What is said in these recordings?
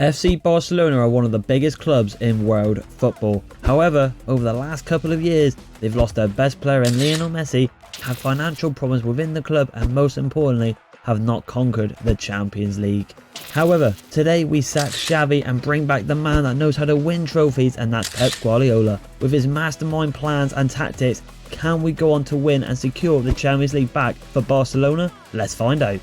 FC Barcelona are one of the biggest clubs in world football. However, over the last couple of years, they've lost their best player in Lionel Messi, have financial problems within the club, and most importantly, have not conquered the Champions League. However, today we sack Xavi and bring back the man that knows how to win trophies, and that's Pep Guardiola. With his mastermind plans and tactics, can we go on to win and secure the Champions League back for Barcelona? Let's find out.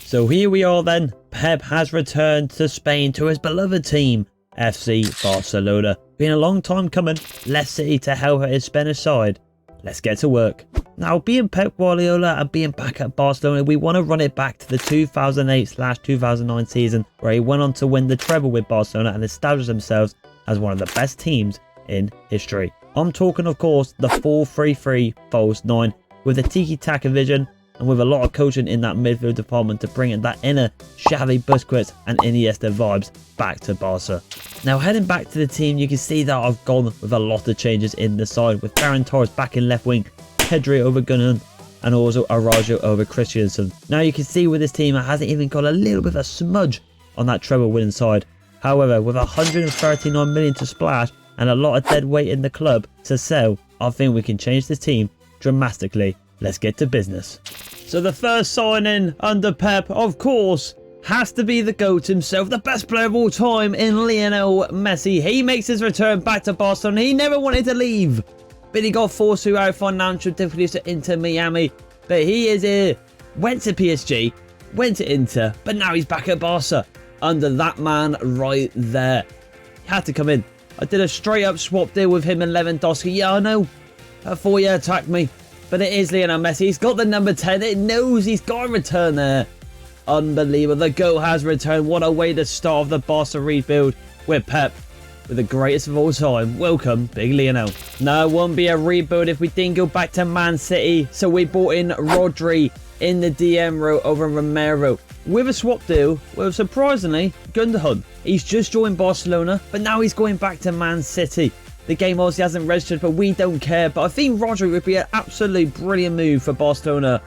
So here we are then. Pep has returned to Spain to his beloved team, FC Barcelona. Been a long time coming, left City to help out his Spanish side. Let's get to work. Now, being Pep Guardiola and being back at Barcelona, we want to run it back to the 2008/2009 season, where he went on to win the treble with Barcelona and establish themselves as one of the best teams in history. I'm talking, of course, the 4-3-3 false 9 with a tiki-taka vision and with a lot of coaching in that midfield department to bring in that inner Xavi, Busquets and Iniesta vibes back to Barca. Now, heading back to the team, you can see that I've gone with a lot of changes in the side, with Ferran Torres back in left wing, Pedri over Gundogan, and also Araujo over Christensen. Now you can see with this team, it hasn't even got a little bit of a smudge on that treble winning side. However, with 139 million to splash and a lot of dead weight in the club to sell, I think we can change this team dramatically. Let's get to business. So the first signing under Pep, of course, has to be the GOAT himself, the best player of all time in Lionel Messi. He makes his return back to Barcelona. He never wanted to leave, but he got forced to out financial difficulties to Inter Miami. But he is here. Went to PSG, went to Inter, but now he's back at Barca under that man right there. He had to come in. I did a straight up swap deal with him and Lewandowski. Yeah, I know. That 4-year attacked me. But it is Lionel Messi. He's got the number 10. It knows he's got a return there. Unbelievable. The GOAT has returned. What a way to start the Barca rebuild with Pep, with the greatest of all time. Welcome, Big Lionel. No, it won't be a rebuild if we didn't go back to Man City. So we brought in Rodri in the DM row over Romero with a swap deal with, surprisingly, Gundogan. He's just joined Barcelona, but now he's going back to Man City. The game obviously hasn't registered, but we don't care. But I think Rodri would be an absolute brilliant move for Barcelona.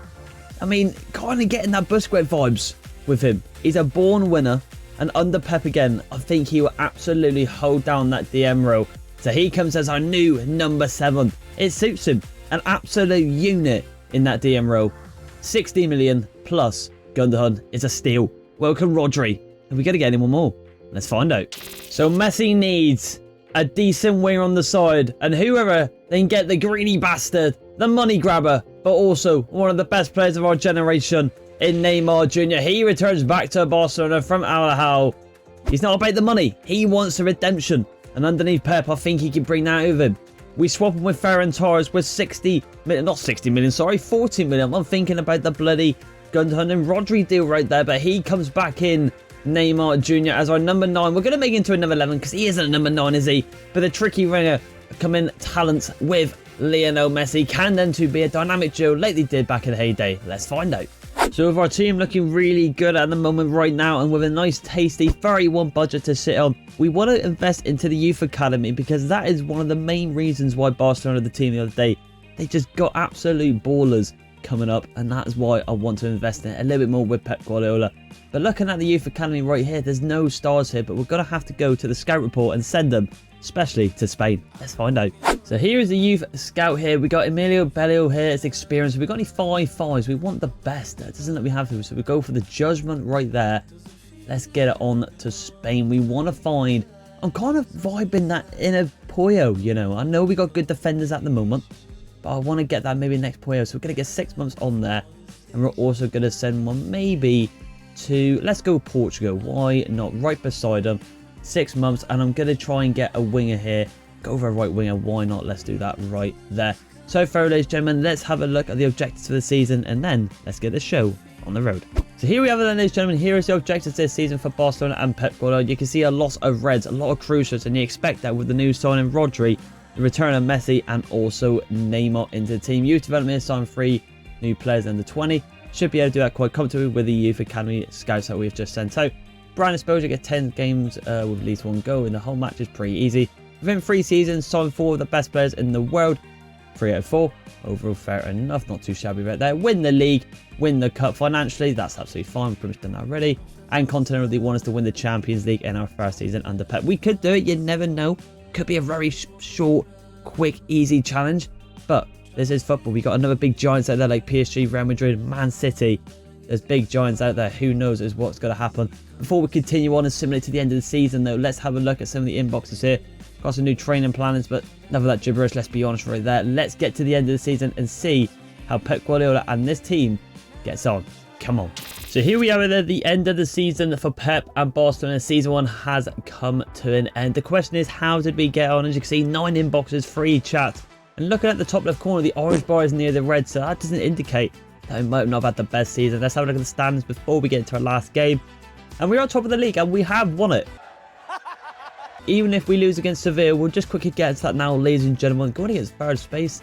I mean, kind of getting that Busquets vibes with him. He's a born winner. And under Pep again, I think he will absolutely hold down that DM row. So he comes as our new number 7. It suits him. An absolute unit in that DM row. 60 million plus Gundogan is a steal. Welcome Rodri. And we got to get anyone more. Let's find out. So Messi needs a decent winger on the side, and whoever then get the greedy bastard, the money grabber, but also one of the best players of our generation in Neymar Jr. He returns back to Barcelona from Al Hilal. He's not about the money, he wants the redemption, and underneath Pep, I think he can bring that out of him. We swap him with Ferran Torres with 40 million. I'm thinking about the bloody Gundogan and Rodri deal right there, but he comes back in. Neymar Jr. as our number 9. We're going to make him into a number 11 because he isn't a number 9, is he? But the tricky ringer come in talents with Lionel Messi. Can them two be a dynamic duo like they did back in the heyday? Let's find out. So with our team looking really good at the moment right now, and with a nice tasty 31 budget to sit on, we want to invest into the youth academy, because that is one of the main reasons why Barcelona, the team the other day, they just got absolute ballers coming up, and that is why I want to invest in it a little bit more with Pep Guardiola. But looking at the youth academy right here, there's no stars here, but we're going to have to go to the scout report and send them, especially to Spain. Let's find out. So here is the youth scout here. We got Emilio Bellio here as experience. We've got only 5-5s. We want the best. It doesn't that we have to, so we go for the judgment right there. Let's get it on to Spain. We want to find, I'm kind of vibing that inner Pollo, you know. I know we got good defenders at the moment, but I want to get that maybe next Pollo. So we're going to get 6 months on there, and we're also going to send one maybe to, let's go Portugal. Why not? Right beside them. 6 months, and I'm going to try and get a winger here. Go for a right winger. Why not? Let's do that right there. So far, ladies and gentlemen, let's have a look at the objectives for the season, and then let's get the show on the road. So here we have it then, ladies and gentlemen. Here is the objectives this season for Barcelona and Pep Guardiola. You can see a lot of reds, a lot of crucials, and you expect that with the new signing Rodri, the return of Messi, and also Neymar into the team. Youth development is signed 3 new players under 20. Should be able to do that quite comfortably with the youth academy scouts that we've just sent out. Brand exposure, get 10 games with at least 1 goal in the whole match is pretty easy. Within 3 seasons, sign 4 of the best players in the world. 3 out of 4. Overall, fair enough. Not too shabby right there. Win the league, win the cup financially. That's absolutely fine. We've pretty much done that already. and Continental, they want us to win the Champions League in our first season under Pep. We could do it, you never know. Could be a very short, quick, easy challenge, but this is football. We got another big giants out there like PSG, Real Madrid, Man City. There's big giants out there. Who knows is what's going to happen. Before we continue on and simulate to the end of the season, though, let's have a look at some of the inboxes here. Got some new training plans, but enough of that gibberish. Let's be honest right there. Let's get to the end of the season and see how Pep Guardiola and this team gets on. Come on. So here we are at the end of the season for Pep and Barcelona. Season 1 has come to an end. The question is, how did we get on? As you can see, 9 inboxes, 3 chats. And looking at the top left corner, the orange bar is near the red, so that doesn't indicate that we might not have had the best season. Let's have a look at the standings before we get into our last game. And we're on top of the league, and we have won it. Even if we lose against Sevilla, we'll just quickly get into that now, ladies and gentlemen. Going against third space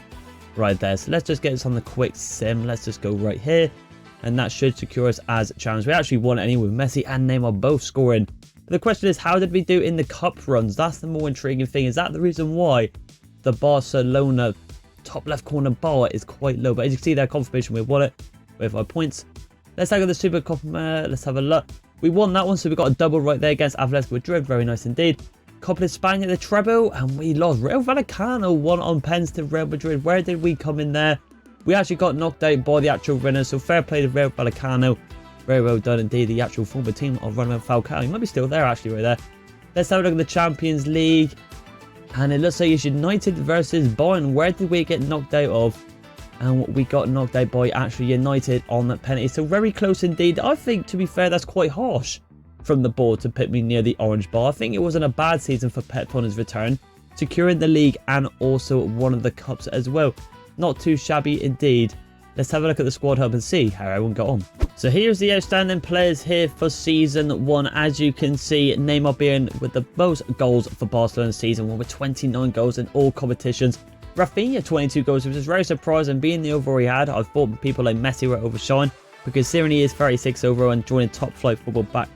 right there. So let's just get this on the quick sim. Let's just go right here. And that should secure us as challenge. We actually won it anyway with Messi and Neymar both scoring. But the question is, how did we do in the cup runs? That's the more intriguing thing. Is that the reason why the Barcelona top left corner bar is quite low? But as you can see there, confirmation we won it with 5 points. Let's have a look at the Super Cup. Let's have a look. We won that one, so we got a double right there against Artlist Madrid. Very nice indeed. Copa de España, the Treble, and we lost. Real Vallecano won on pens to Real Madrid. Where did we come in there? We actually got knocked out by the actual winners, so fair play to Real Vallecano. Very well done indeed. The actual former team of Runman Falcao. He might be still there actually right there. Let's have a look at the Champions League. And it looks like it's United versus Bayern. Where did we get knocked out of? And we got knocked out by actually United on that penalty. So very close indeed. I think, to be fair, that's quite harsh from the board to put me near the orange bar. I think it wasn't a bad season for Pep on his return, securing the league and also one of the cups as well. Not too shabby indeed. Let's have a look at the squad hub and see how everyone got on. So here's the outstanding players here for season 1. As you can see, Neymar being with the most goals for Barcelona season 1 with 29 goals in all competitions. Rafinha 22 goals, which is very surprising being the overall he had. I thought people like Messi were overshine, because considering he is 36 overall and joining top flight football back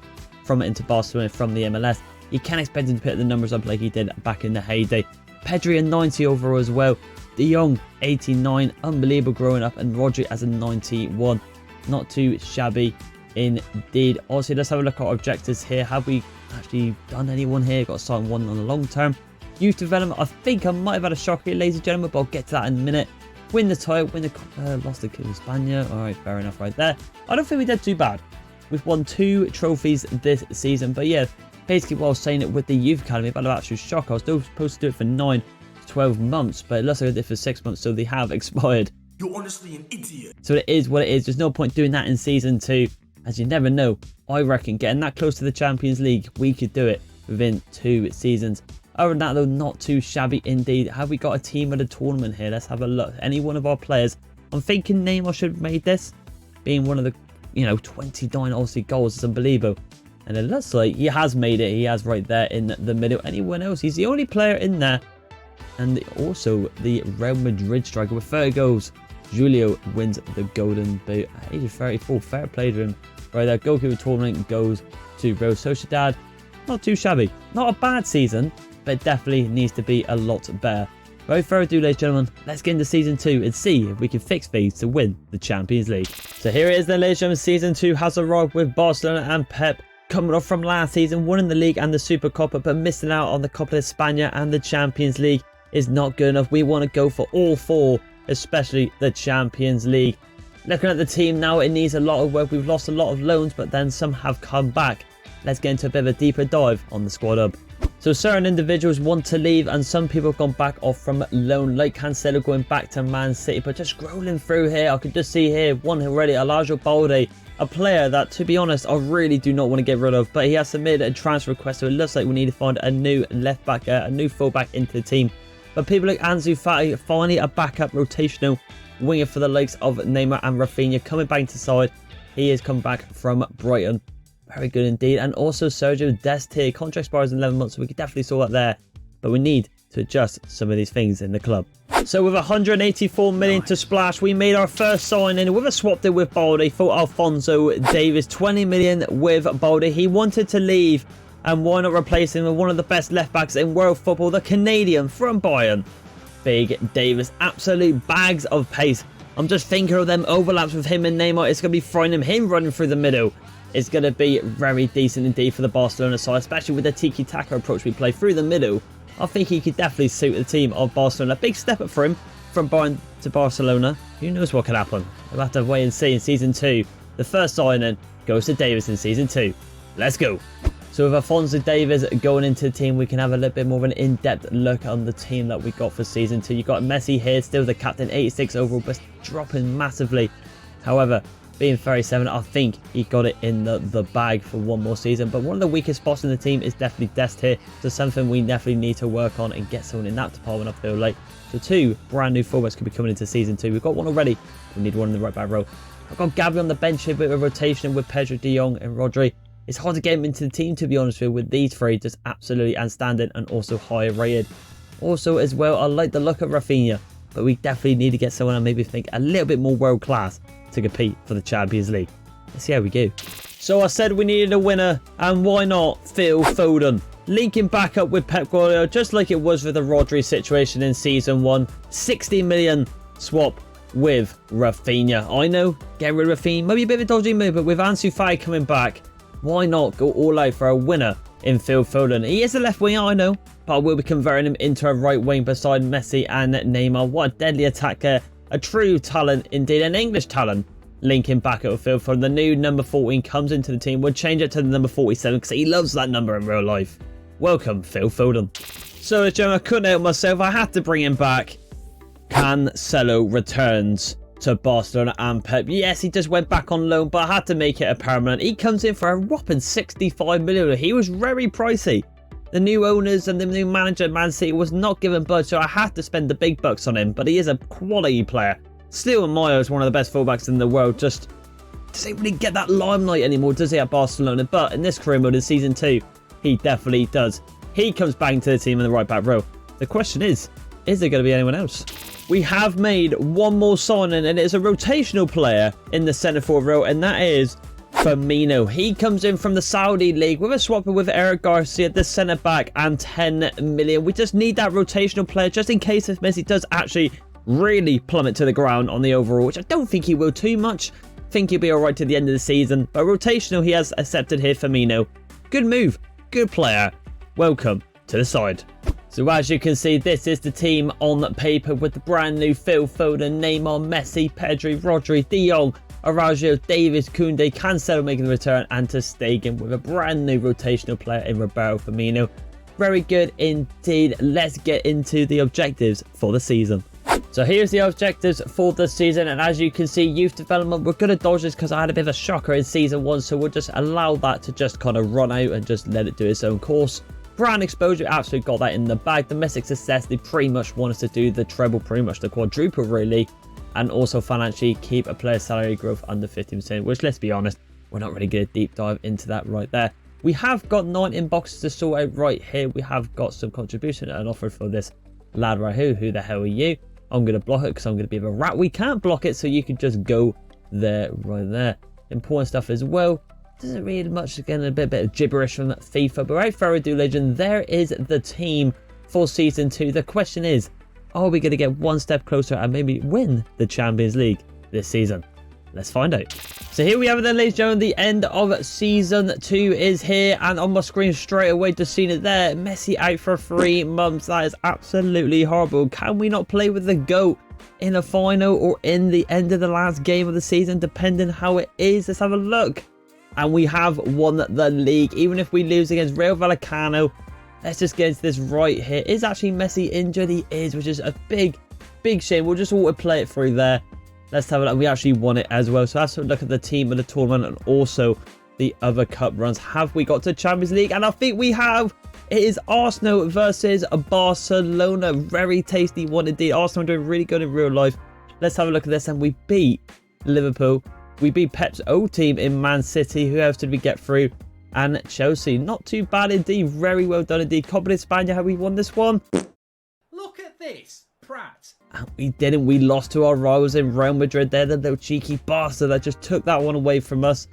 from it into Barcelona from the MLS, you can't expect him to put the numbers up like he did back in the heyday. Pedri a 90 overall as well. De Jong 89, unbelievable growing up, and Rodri as a 91. Not too shabby indeed. Also, let's have a look at our objectives here. Have we actually done anyone here? Got to sign one on the long term. Youth development, I think I might have had a shock here, ladies and gentlemen, but I'll get to that in a minute. Win the title, win the lost the Copa de España. Alright, fair enough right there. I don't think we did too bad. We've won 2 trophies this season, but yeah, basically what I was saying it with the youth academy, I've had an absolute shock. I was still supposed to do it for 9 to 12 months, but it looks like I did it for 6 months, so they have expired. You're honestly an idiot. So it is what it is. There's no point doing that in season 2, as you never know. I reckon getting that close to the Champions League, we could do it within 2 seasons. Other than that though, not too shabby indeed. Have we got a team at a tournament here? Let's have a look. Any one of our players. I'm thinking Neymar should have made this, being one of the 29 obviously goals. It's unbelievable. And it looks like he has made it. He has right there in the middle. Anyone else? He's the only player in there. And also the Real Madrid striker with 30 goals. Julio wins the Golden Boot at age of 34. Fair play to him. Right there, goalkeeper tournament goes to Real Sociedad. Not too shabby. Not a bad season, but it definitely needs to be a lot better. Without further ado, ladies and gentlemen, let's get into season 2 and see if we can fix things to win the Champions League. So here it is then, ladies and gentlemen. Season 2 has arrived with Barcelona and Pep coming off from last season, winning the league and the Super Copa, but missing out on the Copa de España and the Champions League is not good enough. We want to go for all 4, especially the Champions League. Looking at the team now, it needs a lot of work. We've lost a lot of loans, but then some have come back. Let's get into a bit of a deeper dive on the squad hub. So certain individuals want to leave, and some people have gone back off from loan, like Cancelo going back to Man City. But just scrolling through here, I could just see here one already, Elijah Balde, a player that, to be honest, I really do not want to get rid of. But he has submitted a transfer request, so it looks like we need to find a new left back, a new full back into the team. But people like Ansu Fati, finally a backup rotational winger for the likes of Neymar and Rafinha coming back into side. He has come back from Brighton. Very good indeed. And also Sergio Dest here. Contract expires in 11 months, so we could definitely sort that there. But we need to adjust some of these things in the club. So with 184 million to splash, we made our first signing with a swap deal with Balde for Alphonso Davies. 20 million with Balde. He wanted to leave, and why not replace him with one of the best left backs in world football, the Canadian from Bayern, Big Davis. Absolute bags of pace. I'm just thinking of them overlaps with him and Neymar. It's going to be frightening, him running through the middle. is going to be very decent indeed for the Barcelona side, especially with the tiki-taka approach we play through the middle. I think he could definitely suit the team of Barcelona. Big step up for him from Bayern to Barcelona. Who knows what could happen? We'll have to wait and see in Season 2. The first signing goes to Davis in Season 2. Let's go. So with Alphonso Davies going into the team, we can have a little bit more of an in-depth look on the team that we got for Season 2. You got Messi here, still the captain, 86 overall, but dropping massively. However, being 37, I think he got it in the bag for one more season. But one of the weakest spots in the team is definitely Dest here. So something we definitely need to work on and get someone in that department, I feel like. So 2 brand new fullbacks could be coming into Season 2. We've got one already. We need one in the right back row. I've got Gavi on the bench here, a bit of a rotation with Pedro, De Jong and Rodri. It's hard to get him into the team, to be honest with these three, just absolutely outstanding and also high rated. Also as well, I like the look of Rafinha, but we definitely need to get someone I maybe think a little bit more world class to compete for the Champions League. Let's see how we go. So I said we needed a winner, and why not Phil Foden? Linking back up with Pep Guardiola, just like it was with the Rodri situation in Season 1. 60 million swap with Rafinha. I know, get rid of Rafinha, maybe a bit of a dodgy move, but with Ansu Fati coming back, why not go all out for a winner in Phil Foden? He is a left winger, I know, but I will be converting him into a right wing beside Messi and Neymar. What a deadly attacker, a true talent, indeed an English talent. Linking back up with Phil Foden. The new number 14 comes into the team. We'll change it to the number 47 because he loves that number in real life. Welcome, Phil Foden. So, Joe, I couldn't help myself. I had to bring him back. Cancelo returns to Barcelona and Pep. Yes, he just went back on loan, but I had to make it a permanent. He comes in for a whopping 65 million. He was very pricey. The new owners and the new manager, Man City, was not given budge, so I had to spend the big bucks on him. But he is a quality player. Still, in my eyes, one of the best fullbacks in the world. Just doesn't really get that limelight anymore, does he, at Barcelona? But in this career mode in Season 2, he definitely does. He comes back into the team in the right back row. The question is there going to be anyone else? We have made one more signing, and it is a rotational player in the centre forward row, and that is Firmino. He comes in from the Saudi League with a swap with Eric Garcia, the centre back, and 10 million. We just need that rotational player just in case if Messi does actually really plummet to the ground on the overall, which I don't think he will too much. I think he'll be alright to the end of the season. But rotational, he has accepted here, Firmino. Good move. Good player. Welcome to the side. So as you can see, this is the team on paper with the brand new Phil Foden, Neymar, Messi, Pedro, Rodri, De Jong, Araujo, Davis, Koundé, Cancelo making the return, and Ter Stegen with a brand new rotational player in Roberto Firmino. Very good indeed. Let's get into the objectives for the season. So here's the objectives for the season, and as you can see, youth development, we're going to dodge this because I had a bit of a shocker in Season 1, so we'll just allow that to just kind of run out and just let it do its own course. Brand exposure, absolutely got that in the bag. Domestic success, they pretty much want us to do the treble, pretty much the quadruple really, and also financially keep a player's salary growth under 15%, which, let's be honest, we're not really going to deep dive into that right there. We have got 9 inboxes to sort out right here. We have got some contribution and offer for this lad right here. Who the hell are you? I'm going to block it because I'm going to be a bit of a rat. We can't block it, so you can just go there, right there. Important stuff as well. Doesn't really much, again, a bit of gibberish from FIFA. But without further ado, legend, there is the team for Season 2. The question is, are we going to get one step closer and maybe win the Champions League this season? Let's find out. So here we have it then, ladies and gentlemen. The end of Season 2 is here. And on my screen straight away, just seen it there. Messi out for 3 months. That is absolutely horrible. Can we not play with the GOAT in a final or in the end of the last game of the season, depending how it is? Let's have a look. And we have won the league, even if we lose against Real Vallecano. Let's just get into this right here. Is actually Messi injured? He is, which is a big shame. We'll just auto play it through there. Let's have a look. We actually won it as well. So let's have a look at the team of the tournament and also the other cup runs. Have we got to Champions League? And I think we have. It is Arsenal versus Barcelona. Very tasty one indeed. Arsenal doing really good in real life. Let's have a look at this. And we beat Liverpool. We beat Pep's old team in Man City. Who else did we get through? And Chelsea. Not too bad indeed. Very well done indeed. Copa de España, how we won this one. Look at this, Pratt. And we didn't. We lost to our rivals in Real Madrid. They're the little cheeky bastard that just took that one away from us.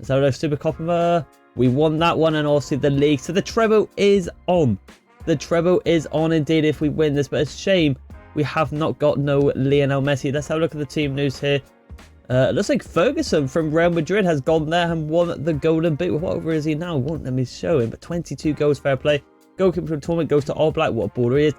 So the Super Copa, we won that one, and also the league. So the treble is on. The treble is on indeed if we win this. But it's a shame we have not got no Lionel Messi. Let's have a look at the team news here. Looks like Ferguson from Real Madrid has gone there and won the Golden Boot. What over is he now? Won't let me show him, but 22 goals, fair play. Goalkeeper from the tournament goes to All Black. What a baller he is.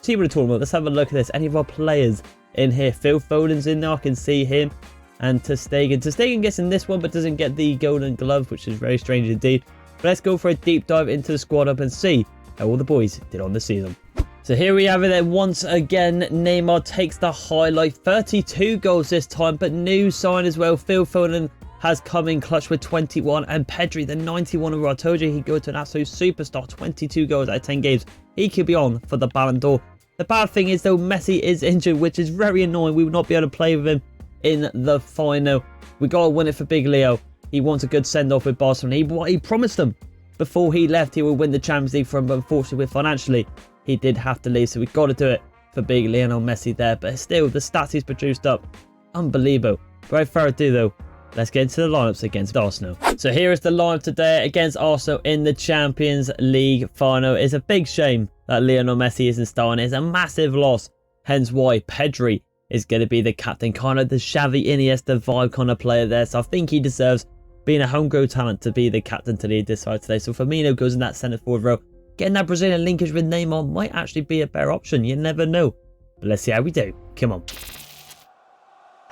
Team of the tournament. Let's have a look at this. Any of our players in here? Phil Foden's in there. I can see him. And Ter Stegen. Ter Stegen gets in this one, but doesn't get the Golden Glove, which is very strange indeed. But let's go for a deep dive into the squad up and see how all the boys did on the season. So here we have it then. Once again, Neymar takes the highlight. 32 goals this time, but new sign as well. Phil Foden has come in clutch with 21. And Pedri, the 91 over. I told you he'd go to an absolute superstar. 22 goals out of 10 games. He could be on for the Ballon d'Or. The bad thing is, though, Messi is injured, which is very annoying. We will not be able to play with him in the final. We got to win it for Big Leo. He wants a good send-off with Barcelona. He promised them before he left he would win the Champions League for him, but unfortunately, financially, he did have to leave. So we've got to do it for Big Lionel Messi there. But still, the stats he's produced up, unbelievable. Without further ado, though, let's get into the lineups against Arsenal. So here is the lineup today against Arsenal in the Champions League final. It's a big shame that Lionel Messi isn't starting. It's a massive loss. Hence why Pedri is going to be the captain. Kind of the Xavi Iniesta vibe kind of player there. So I think he deserves, being a homegrown talent, to be the captain to lead this side today. So Firmino goes in that centre forward row. Getting that Brazilian linkage with Neymar might actually be a better option. You never know. But let's see how we do. Come on.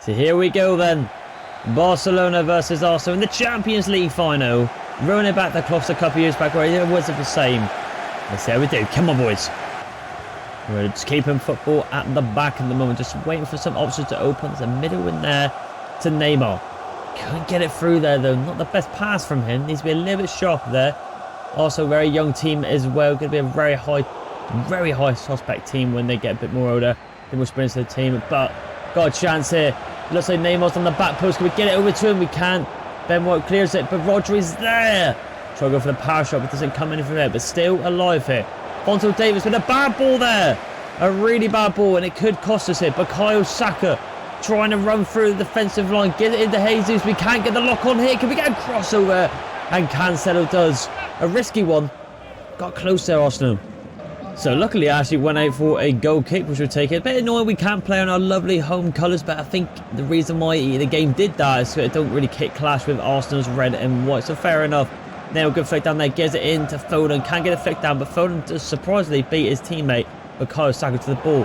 So here we go then. Barcelona versus Arsenal in the Champions League final. Running back the clocks a couple of years back where it wasn't the same. Let's see how we do. Come on, boys. We're just keeping football at the back at the moment. Just waiting for some options to open. There's a middle in there to Neymar. Couldn't get it through there, though. Not the best pass from him. Needs to be a little bit sharper there. Also, very young team as well. Going to be a very high suspect team when they get a bit more older. A bit more experience to the team. But got a chance here. Looks like Neymar's on the back post. Can we get it over to him? We can. Ben White clears it, but Rodri's there. Try to go for the power shot, but doesn't come in from there. But still alive here. Fonto Davis with a bad ball there. A really bad ball, and it could cost us here. Bukayo Saka trying to run through the defensive line. Get it into Jesus. We can't get the lock on here. Can we get a crossover? And Cancelo does. A risky one. Got close there, Arsenal. So luckily I actually went out for a goal kick, which would take it. A bit annoying we can't play on our lovely home colours, but I think the reason why the game did that is so it don't really kick clash with Arsenal's red and white. So fair enough. Now good flick down there, gives it in to Foden. Can't get a flick down, but Foden does surprisingly beat his teammate Bukayo Saka to the ball.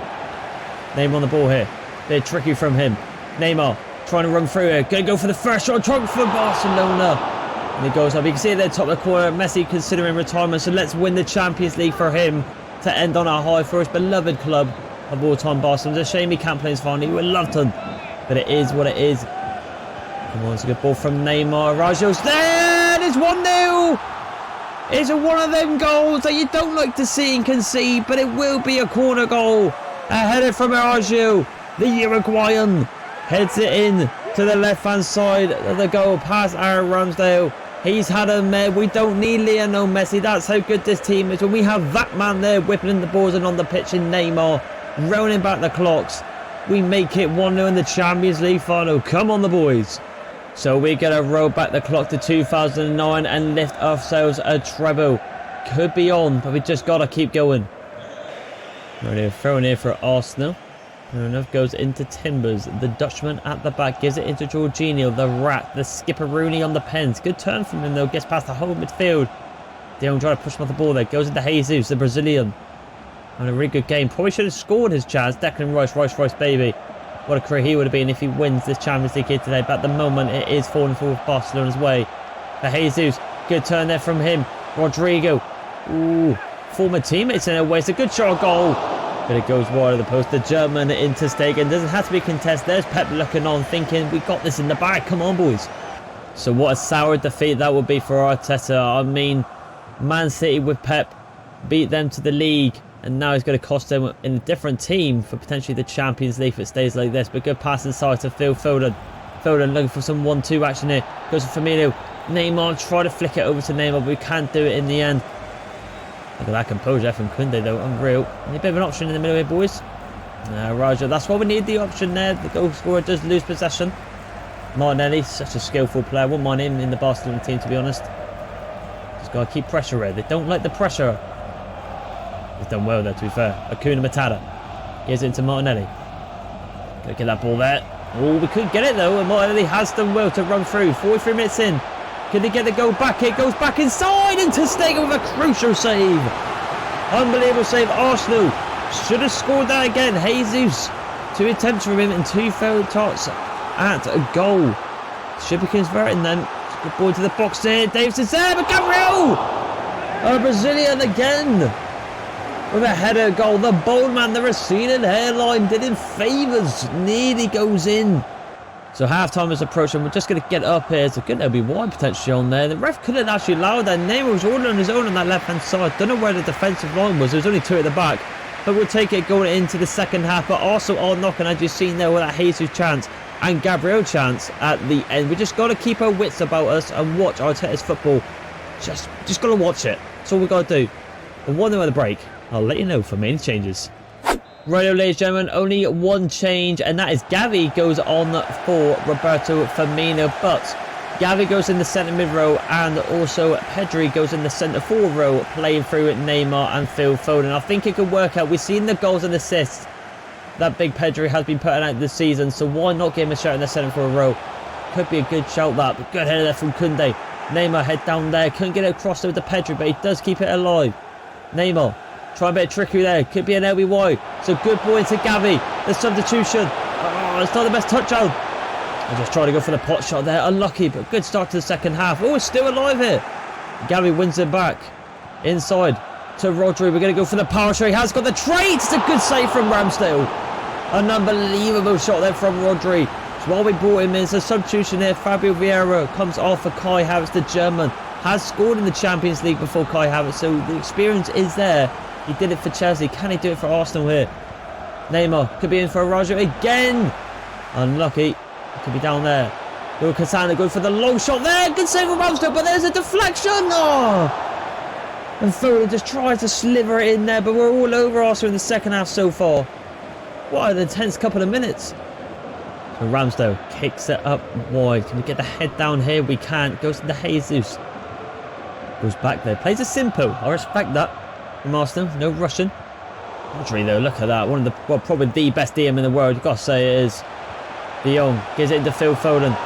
Neymar on the ball here. Bit tricky from him. Neymar trying to run through here. Gonna go for the first shot. Trunk for Barcelona. And he goes up. You can see it there top of the corner. Messi considering retirement. So let's win the Champions League for him to end on a high for his beloved club of all time, Barcelona. It's a shame he can't play his final. He would love to, but it is what it is. Come on, it's a good ball from Neymar. Rajo's there. It's 1-0. It's one of them goals that you don't like to see and concede, but it will be a corner goal. A header from Arjo, the Uruguayan, heads it in to the left-hand side of the goal, past Aaron Ramsdale. He's had a man. We don't need Lionel Messi. That's how good this team is. When we have that man there whipping the balls and on the pitch in Neymar, rolling back the clocks, we make it 1-0 in the Champions League final. Come on, the boys. So we're going to roll back the clock to 2009 and lift ourselves a treble. Could be on, but we just got to keep going. Right, throwing here for Arsenal. Fair enough, goes into Timbers. The Dutchman at the back gives it into Jorginho, the Rat, the Skipperoonie on the pens. Good turn from him though, gets past the whole midfield. De Jong trying to push him off the ball there. Goes into Jesus, the Brazilian. And a really good game. Probably should have scored his chance. Declan Rice, baby. What a career he would have been if he wins this Champions League here today. But at the moment, it is falling for Barcelona's way. For Jesus, good turn there from him. Rodrigo. Ooh, former teammates in a way. It's a good shot goal. But it goes wide of the post. The German into Stegen. Doesn't have to be contested. There's Pep looking on, thinking, we got this in the bag. Come on, boys. So what a sour defeat that would be for Arteta. I mean, Man City with Pep beat them to the league. And now it's going to cost them in a different team for potentially the Champions League if it stays like this. But good pass inside to Phil Foden. Foden looking for some 1-2 action here. Goes for Firmino. Neymar try to flick it over to Neymar, but we can't do it in the end. Look at that composure from Kunde though, unreal. Need a bit of an option in the middle here, boys. Raja, that's why we need the option there. The goal scorer does lose possession. Martinelli, such a skillful player. I wouldn't mind him in the Barcelona team, to be honest. Just got to keep pressure here. They don't like the pressure. He's done well there, to be fair. Acuna Matata. Here's into Martinelli. Gotta get that ball there. Oh, we couldn't get it though, and Martinelli has done well to run through. 43 minutes in. Can they get the goal back? It goes back inside into Stegen with a crucial save. Unbelievable save. Arsenal should have scored that again. Jesus. 2 attempts from him and 2 failed shots at a goal. Should be converting then. Good ball to the box there. Davison's there, but Gabriel! A Brazilian again. With a header goal. The bold man, the receding hairline did him favours. Nearly goes in. So half-time is approaching. We're just going to get up here. It's a good LB1 potentially on there. The ref couldn't actually allow that. Neymar was all on his own on that left-hand side. Don't know where the defensive line was. There was only 2 at the back. But we'll take it going into the second half. But also all knocking, as you've seen there, with that Jesus chance and Gabriel chance at the end. We just got to keep our wits about us and watch Arteta's football. Just got to watch it. That's all we got to do. But 1-0 at the break. I'll let you know for main changes. Righto, ladies and gentlemen, only one change, and that is Gavi goes on for Roberto Firmino. But Gavi goes in the centre mid row, and also Pedri goes in the centre forward row, playing through Neymar and Phil Foden. I think it could work out. We've seen the goals and assists that big Pedri has been putting out this season, so why not give him a shout in the centre forward row? Could be a good shout that, but good header there from Koundé. Neymar head down there, couldn't get it across over to Pedri, but he does keep it alive. Neymar. Try a bit of trickery there. Could be an LBY. So good ball into Gavi. The substitution. Oh, it's not the best touch out. I just tried to go for the pot shot there. Unlucky, but good start to the second half. Oh, it's still alive here. Gavi wins it back. Inside to Rodri. We're going to go for the power shot. He has got the trait. It's a good save from Ramsdale. An unbelievable shot there from Rodri. So while we brought him in, it's a substitution here. Fabio Vieira comes off for Kai Havertz, the German. Has scored in the Champions League before Kai Havertz, so the experience is there. He did it for Chelsea. Can he do it for Arsenal here? Neymar could be in for a Raja again. Unlucky. Could be down there. Will Casana go for the long shot there. Good save from Ramsdale, but there's a deflection. Oh! And Foden just tries to sliver it in there, but we're all over Arsenal in the second half so far. What an intense couple of minutes. So Ramsdale kicks it up wide. Can we get the head down here? We can't. Goes to the Jesus. Goes back there. Plays it simple. I respect that. From Arsenal, no rushing. Rodri though, look at that. One of the, well, probably the best DM in the world. You've got to say it is. De Jong gives it into Phil Foden.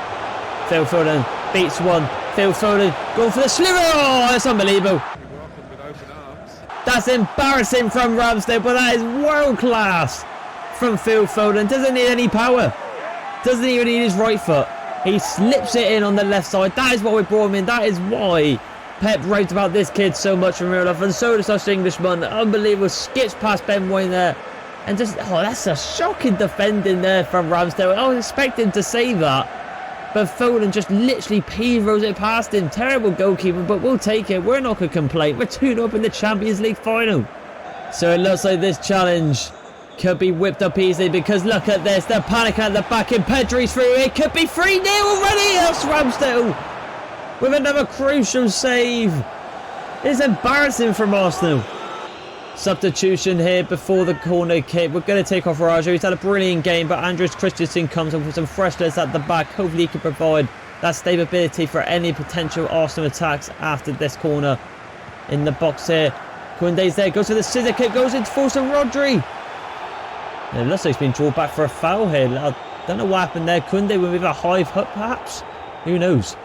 Phil Foden beats one. Phil Foden going for the sliver. Oh, that's unbelievable. That's embarrassing from Ramsdale, but that is world class from Phil Foden. Doesn't need any power. Doesn't even need his right foot. He slips it in on the left side. That is what we brought him in. That is why Pep raved about this kid so much from real life, and so does us Englishman. Unbelievable. Skips past Ben White there. And just, oh, that's a shocking defending there from Ramsdale. I was expecting to save that. But Foden just literally p-rolls it past him. Terrible goalkeeper, but we'll take it. We're not going to complain. We're 2-0 up in the Champions League final. So it looks like this challenge could be whipped up easily, because look at this. They're panicking at the back, and Pedri's through. It could be 3-0 already. That's Ramsdale with another crucial save. It's embarrassing from Arsenal. Substitution here before the corner kick. We're going to take off Raja. He's had a brilliant game, but Andreas Christensen comes up with some freshness at the back. Hopefully he can provide that stability for any potential Arsenal attacks after this corner. In the box here, Koundé's there, goes for the scissor kick, goes into force of Rodri. It looks like he's been drawn back for a foul here. I don't know what happened there. Koundé with a high hook perhaps? Who knows?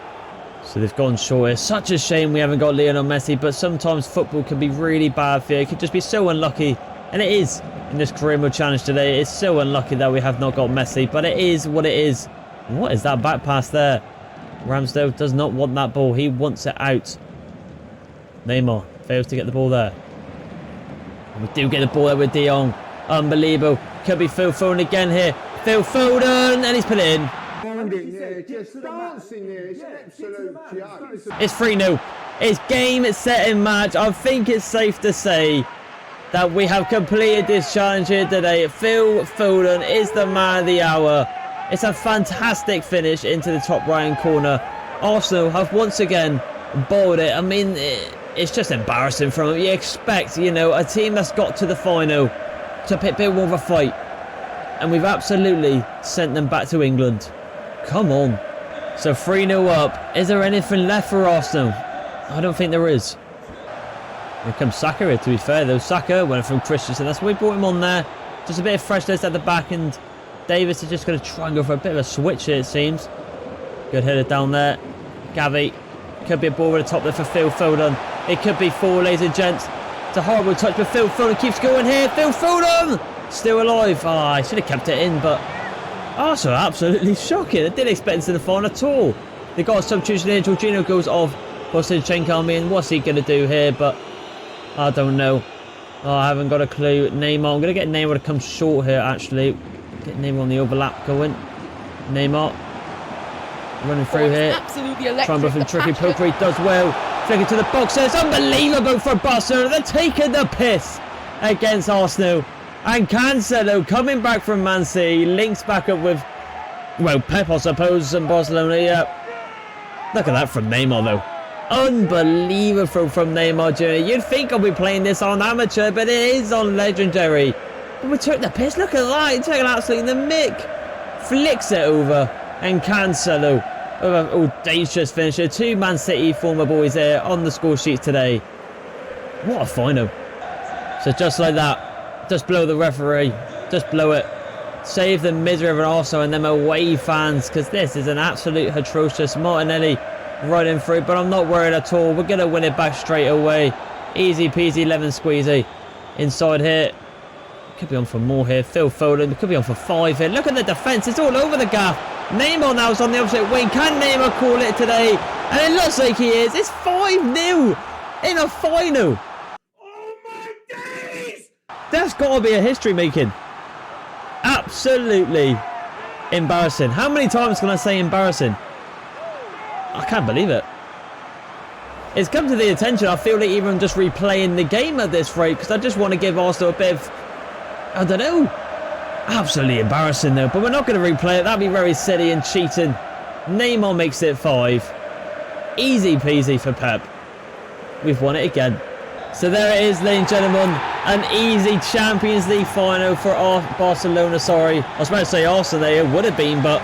So they've gone short. It's such a shame we haven't got Lionel Messi, but sometimes football can be really bad for you. It could just be so unlucky, and it is in this career mode challenge today. It's so unlucky that we have not got Messi, but it is what it is. What is that back pass there? Ramsdale does not want that ball. He wants it out. Neymar fails to get the ball there. We do get the ball there with De Jong. Unbelievable. Could be Phil Foden again here. Phil Foden, and he's put it in. It's 3-0. It's game, set and match. I think it's safe to say that we have completed this challenge here today. Phil Foden is the man of the hour. It's a fantastic finish into the top right corner. Arsenal have once again bowled it. I mean, it's just embarrassing from them. You expect, you know, a team that's got to the final to pick a bit more of a fight, and we've absolutely sent them back to England. Come on. So 3-0 up. Is there anything left for Arsenal? I don't think there is. Here comes Saka here, to be fair though. Saka went from Christensen. That's why we brought him on there. Just a bit of freshness at the back, and Davis is just going to try and go for a bit of a switch here, it seems. Good header down there. Gavi. Could be a ball at the top there for Phil Foden. It could be 4, ladies and gents. It's a horrible touch, but Phil Foden keeps going here. Phil Foden! Still alive. I should have kept it in, but Arsenal absolutely shocking. I didn't expect it to the final at all. They got a substitution here. Jorginho goes off. Bosinchenko, I mean, what's he going to do here? But I don't know. Oh, I haven't got a clue. Neymar. I'm going to get Neymar to come short here, actually. Get Neymar on the overlap going. Neymar. Running through here. Absolutely electric. Trying to tricky poker. He does well. Flicking to the box. It's unbelievable for Barcelona. They're taking the piss against Arsenal. And Cancelo coming back from Man City. Links back up with, well, Pep, I suppose, and Barcelona. Yeah. Look at that from Neymar, though. Unbelievable from Neymar Jr. You'd think I'll be playing this on amateur, but it is on legendary. But we took the piss. Look at that. He's taking absolutely the mick. Flicks it over. And Cancelo with an audacious finisher. 2 Man City former boys there on the score sheets today. What a final. So just like that, just blow the referee. Just blow it. Save the misery of an Arsenal and them away fans, because this is an absolute atrocious. Martinelli running through, but I'm not worried at all. We're going to win it back straight away. Easy peasy lemon squeezy. Inside here. Could be on for more here. Phil Foden could be on for 5 here. Look at the defence. It's all over the gap. Neymar now is on the opposite wing. Can Neymar call it today? And it looks like he is. It's 5-0 in a final. Oh my days! That's got to be a history making. Absolutely embarrassing. How many times can I say embarrassing? I can't believe it. It's come to the attention. I feel like even just replaying the game at this rate, because I just want to give Arsenal a bit of, I don't know. Absolutely embarrassing though, but we're not going to replay it. That'd be very silly and cheating. Neymar makes it 5. Easy peasy for Pep. We've won it again. So there it is, ladies and gentlemen. An easy Champions League final for Barcelona. Sorry, I was about to say Arsenal there. It would have been, but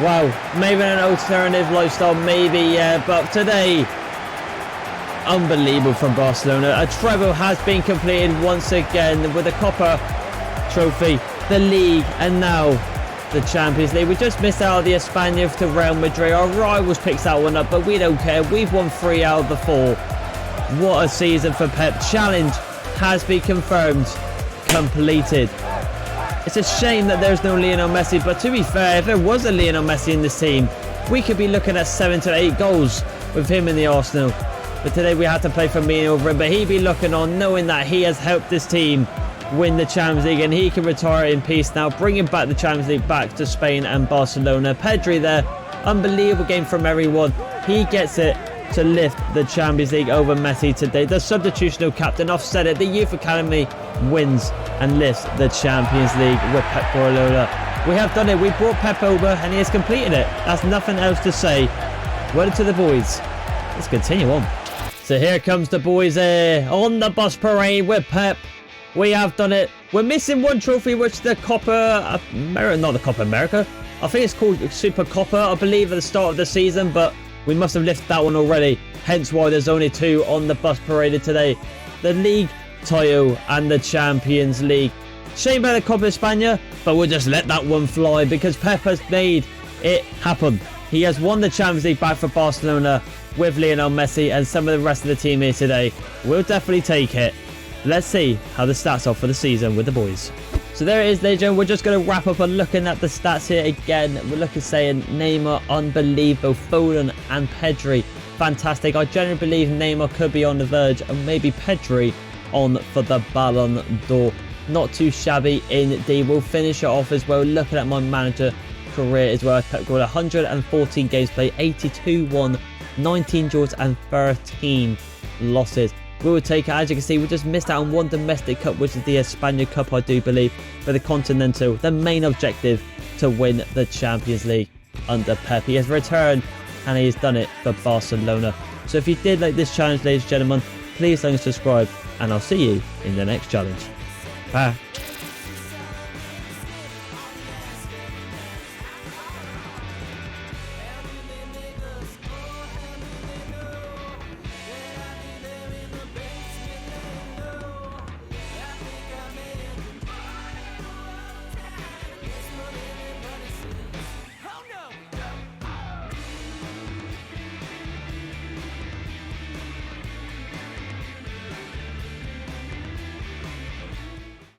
wow. Maybe an alternative lifestyle, maybe, yeah. But today, unbelievable from Barcelona. A treble has been completed once again with the Copa Trophy, the league, and now the Champions League. We just missed out of the Espana to Real Madrid. Our rivals picked that one up, but we don't care. We've won 3 out of the 4. What a season for Pep. Challenge has been confirmed. Completed. It's a shame that there's no Lionel Messi, but to be fair, if there was a Lionel Messi in this team, we could be looking at 7 to 8 goals with him in the Arsenal. But today we had to play for me over him, but he'd be looking on knowing that he has helped this team win the Champions League, and he can retire in peace now, bringing back the Champions League back to Spain and Barcelona. Pedri there, unbelievable game from everyone. He gets it to lift the Champions League over Messi today. The substitutional captain offset it. The Youth Academy wins and lifts the Champions League with Pep Guardiola. We have done it. We brought Pep over and he has completed it. That's nothing else to say. Well to the boys. Let's continue on. So here comes the boys on the bus parade with Pep. We have done it. We're missing one trophy, which is the Copa America, not the Copa America. I think it's called Super Copa, I believe, at the start of the season, but we must have lifted that one already. Hence why there's only 2 on the bus paraded today. The league title and the Champions League. Shame about the Copa Espana, but we'll just let that one fly because Pep has made it happen. He has won the Champions League back for Barcelona with Lionel Messi and some of the rest of the team here today. We'll definitely take it. Let's see how the stats are for the season with the boys. So there it is, ladies and gentlemen. We're just going to wrap up on looking at the stats here again. We're looking saying Neymar, unbelievable. Foden and Pedri, fantastic. I genuinely believe Neymar could be on the verge and maybe Pedri on for the Ballon d'Or. Not too shabby indeed. We'll finish it off as well. Looking at my manager career as well. Pep Guardiola, 114 games played, 82 won, 19 draws and 13 losses. We will take it. As you can see, we just missed out on one domestic cup, which is the Espana Cup, I do believe, for the Continental. The main objective to win the Champions League under Pep. He has returned and he has done it for Barcelona. So if you did like this challenge, ladies and gentlemen, please like and subscribe, and I'll see you in the next challenge. Bye.